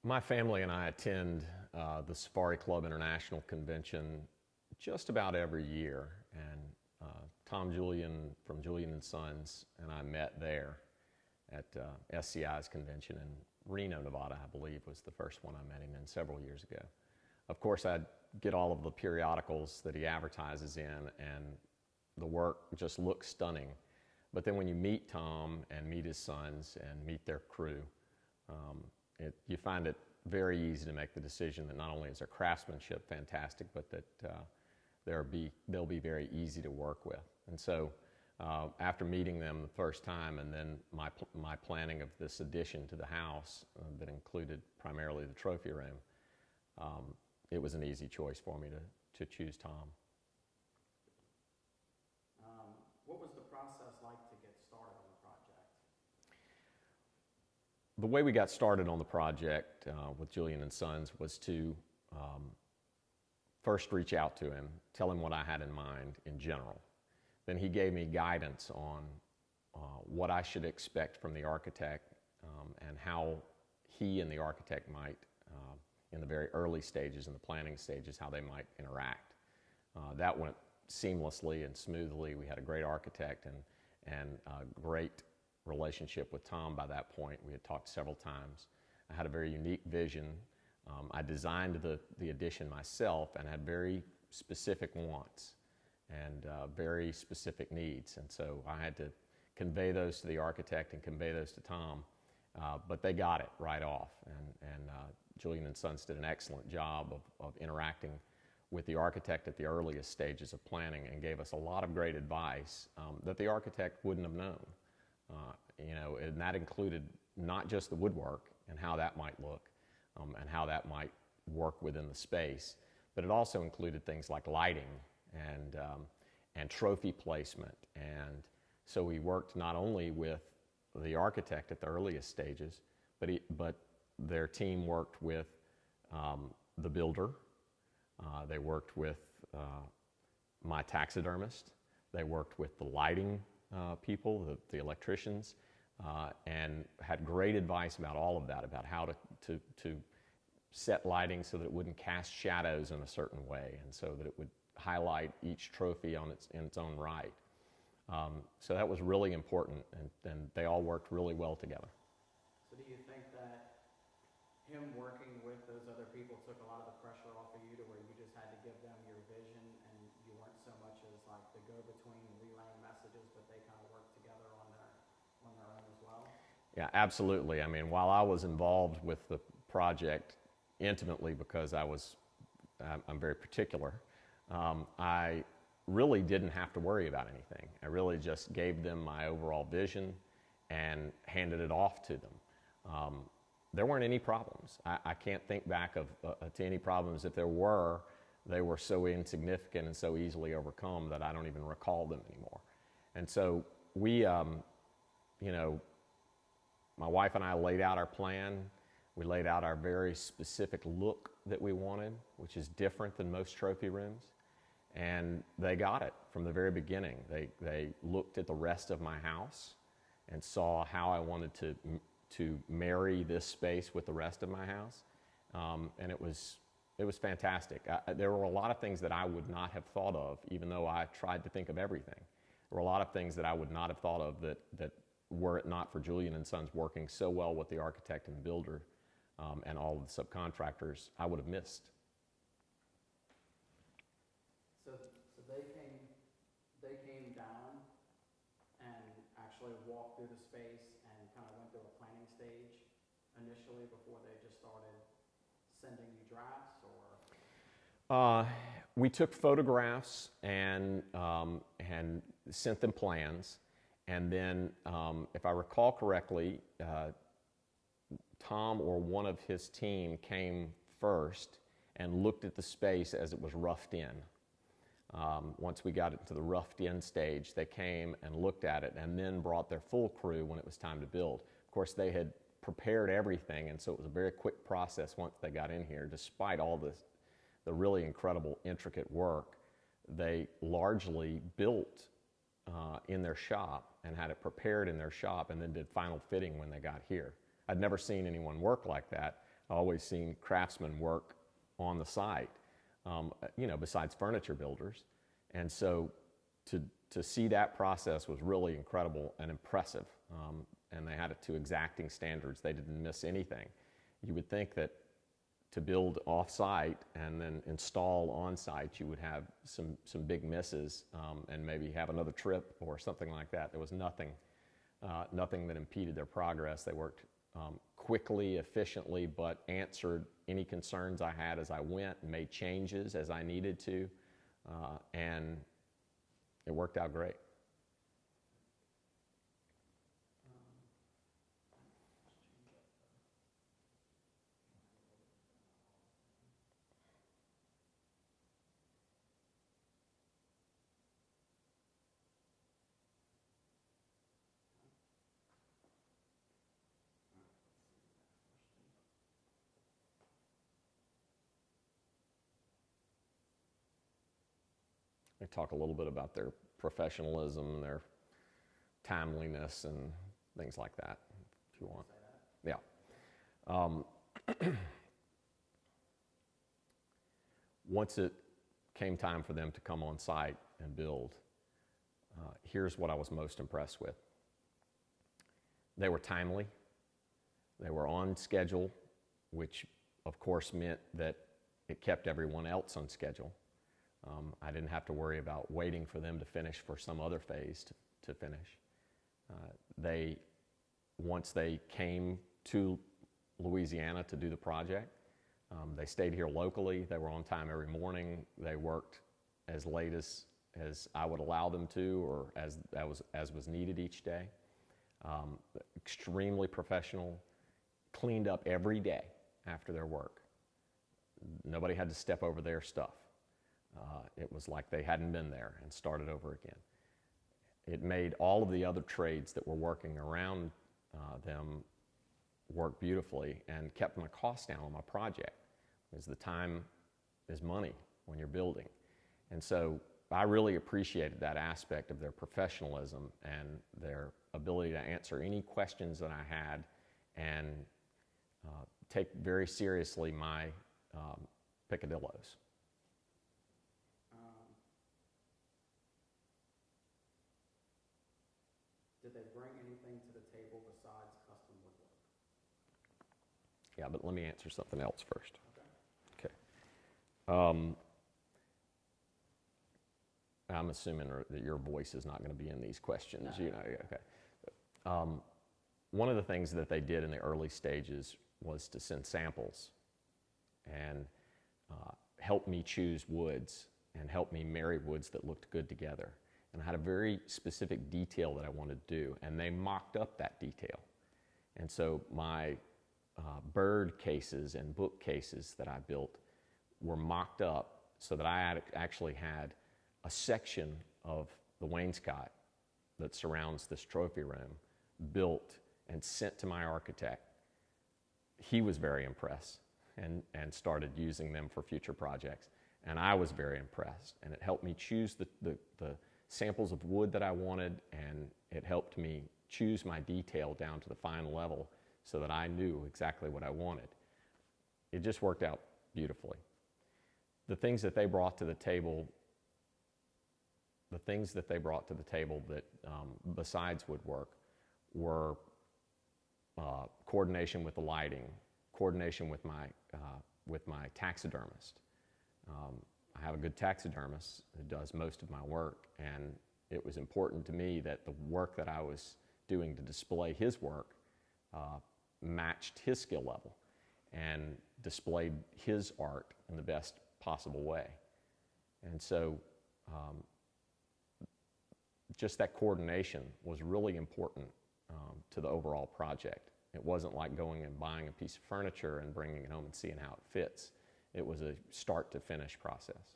My family and I attend the Safari Club International Convention just about every year, and Tom Julian from Julian&Sons and I met there at SCI's convention in Reno, Nevada, I believe was the first one I met him in several years ago. Of course, I'd get all of the periodicals that he advertises in, and the work just looks stunning. But then when you meet Tom and meet his sons and meet their crew, you find it very easy to make the decision that not only is their craftsmanship fantastic, but that they'll be very easy to work with. And so after meeting them the first time, and then my planning of this addition to the house that included primarily the trophy room, it was an easy choice for me to choose Tom. What was the process like to get started on the project? The way we got started on the project with Julian&Sons was to first reach out to him, tell him what I had in mind in general. Then he gave me guidance on what I should expect from the architect and how he and the architect might, in the very early stages, in the planning stages, how they might interact. That went seamlessly and smoothly. We had a great architect and a great relationship with Tom by that point. We had talked several times. I had a very unique vision. I designed the addition myself and had very specific wants and very specific needs. And so I had to convey those to the architect and convey those to Tom, but they got it right off. And Julian&Sons did an excellent job of interacting with the architect at the earliest stages of planning and gave us a lot of great advice that the architect wouldn't have known. And that included not just the woodwork and how that might look and how that might work within the space, but it also included things like lighting and trophy placement. And so we worked not only with the architect at the earliest stages, but their team worked with the builder. They worked with my taxidermist. They worked with the lighting people, the electricians, and had great advice about all of that, about how to set lighting so that it wouldn't cast shadows in a certain way, and so that it would highlight each trophy in its own right. So that was really important, and they all worked really well together. So do you think that him working with those other people took a lot of the pressure off of you to where you just had to give them your vision and you weren't so much as like the go-between relaying messages, but they kind of worked together on their own as well? Yeah, absolutely. I mean, while I was involved with the project intimately because I'm very particular, I really didn't have to worry about anything. I really just gave them my overall vision and handed it off to them. There weren't any problems. I can't think back to any problems. If there were, they were so insignificant and so easily overcome that I don't even recall them anymore. And so we, my wife and I laid out our plan. We laid out our very specific look that we wanted, which is different than most trophy rooms. And they got it from the very beginning. They looked at the rest of my house and saw how I wanted to marry this space with the rest of my house, and it was fantastic. There were a lot of things that I would not have thought of, even though I tried to think of everything. There were a lot of things that I would not have thought of that were it not for Julian&Sons working so well with the architect and builder and all of the subcontractors, I would have missed. So they came down and actually walked through the space and kind of went through a planning stage initially before they just started sending you drafts, or? We took photographs and sent them plans, and then, if I recall correctly, Tom or one of his team came first and looked at the space as it was roughed in. Once we got it to the roughed in stage, they came and looked at it and then brought their full crew when it was time to build. Of course, they had prepared everything, and so it was a very quick process once they got in here. Despite all the really incredible, intricate work, they largely built in their shop and had it prepared in their shop and then did final fitting when they got here. I'd never seen anyone work like that. always seen craftsmen work on the site, besides furniture builders. And so to see that process was really incredible and impressive. And they had it to exacting standards. They didn't miss anything. You would think that to build off-site and then install on-site, you would have some big misses and maybe have another trip or something like that. There was nothing that impeded their progress. They worked quickly, efficiently, but answered any concerns I had as I went, and made changes as I needed to, and it worked out great. They talk a little bit about their professionalism, their timeliness, and things like that, if you want. Yeah. Once it came time for them to come on site and build, here's what I was most impressed with. They were timely. They were on schedule, which of course meant that it kept everyone else on schedule. I didn't have to worry about waiting for them to finish for some other phase to finish. Once they came to Louisiana to do the project, they stayed here locally. They were on time every morning. They worked as late as I would allow them to, or as was needed each day. Extremely professional, cleaned up every day after their work. Nobody had to step over their stuff. It was like they hadn't been there and started over again. It made all of the other trades that were working around them work beautifully and kept my costs down on my project, because the time is money when you're building. And so I really appreciated that aspect of their professionalism and their ability to answer any questions that I had and take very seriously my picadillos. Did they bring anything to the table besides custom woodwork? Yeah, but let me answer something else first. Okay. I'm assuming that your voice is not going to be in these questions. No. Okay. One of the things that they did in the early stages was to send samples and help me choose woods and help me marry woods that looked good together. And I had a very specific detail that I wanted to do, and they mocked up that detail. And so my bird cases and bookcases that I built were mocked up so that I actually had a section of the wainscot that surrounds this trophy room built and sent to my architect. He was very impressed and started using them for future projects. And I was very impressed, and it helped me choose the samples of wood that I wanted, and it helped me choose my detail down to the final level so that I knew exactly what I wanted. It just worked out beautifully. The things that they brought to the table, that besides woodwork were coordination with the lighting, coordination with my taxidermist. I have a good taxidermist who does most of my work, and it was important to me that the work that I was doing to display his work matched his skill level and displayed his art in the best possible way. And so just that coordination was really important to the overall project. It wasn't like going and buying a piece of furniture and bringing it home and seeing how it fits. It was a start to finish process.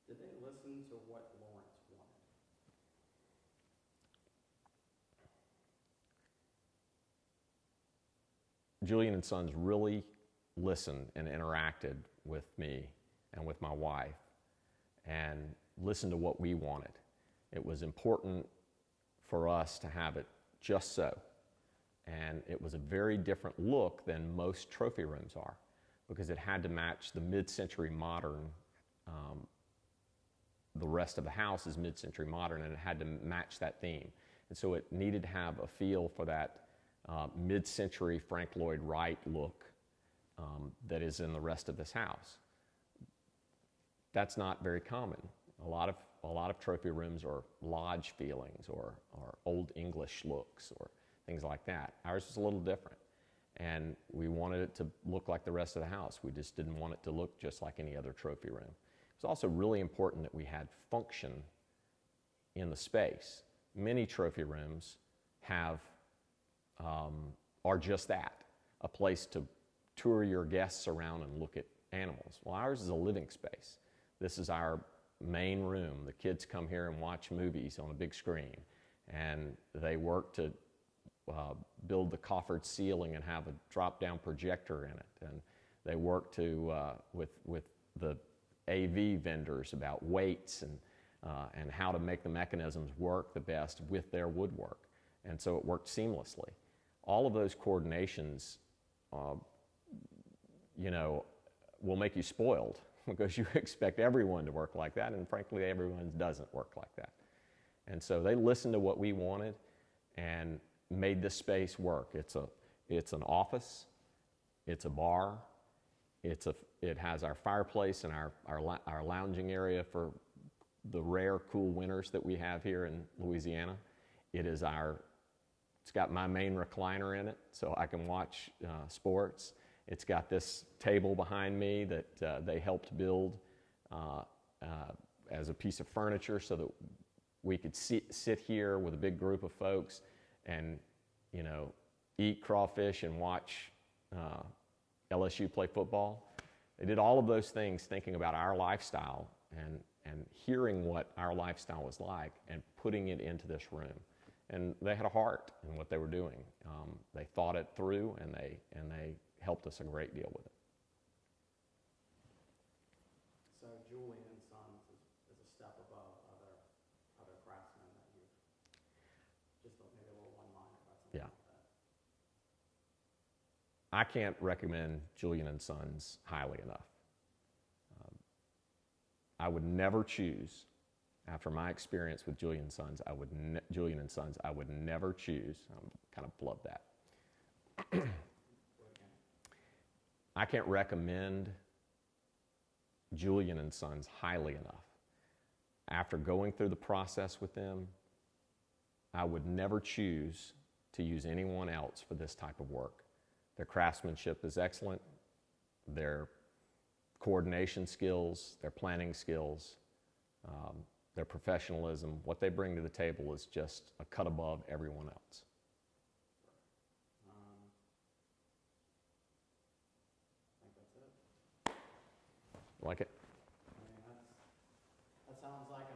Did they listen to what Lawrence wanted? Julian&Sons really listened and interacted with me and with my wife and listened to what we wanted. It was important for us to have it just so. And it was a very different look than most trophy rooms are, because it had to match the mid-century modern. The rest of the house is mid-century modern, and it had to match that theme. And so it needed to have a feel for that mid-century Frank Lloyd Wright look that is in the rest of this house. That's not very common. A lot of trophy rooms are lodge feelings or old English looks or things like that. Ours was a little different, and we wanted it to look like the rest of the house. We just didn't want it to look just like any other trophy room. It's also really important that we had function in the space. Many trophy rooms are just that, a place to tour your guests around and look at animals. Well, ours is a living space. This is our main room. The kids come here and watch movies on a big screen, and they work to build the coffered ceiling and have a drop-down projector in it, and they work to with the AV vendors about weights and how to make the mechanisms work the best with their woodwork. And so it worked seamlessly. All of those coordinations, will make you spoiled because you expect everyone to work like that, and frankly, everyone doesn't work like that. And so they listened to what we wanted and made this space work. It's an office, it's a bar, it has our fireplace and our lounging area for the rare cool winters that we have here in Louisiana. It's got my main recliner in it, so I can watch sports. It's got this table behind me that they helped build as a piece of furniture so that we could sit here with a big group of folks and, eat crawfish and watch LSU play football. They did all of those things thinking about our lifestyle and hearing what our lifestyle was like and putting it into this room. And they had a heart in what they were doing. They thought it through, and they helped us a great deal with it. So Julian&Sons is a step above other craftsmen that you've just maybe a little one-liner about something Yeah. like that. I can't recommend Julian&Sons highly enough. I would never choose, after my experience with Julian&Sons, I would never choose. I'm kind of blub that. I can't recommend Julian&Sons highly enough. After going through the process with them, I would never choose to use anyone else for this type of work. Their craftsmanship is excellent. Their coordination skills, their planning skills, their professionalism, what they bring to the table is just a cut above everyone else. I think that's it. Like it? I mean, that sounds like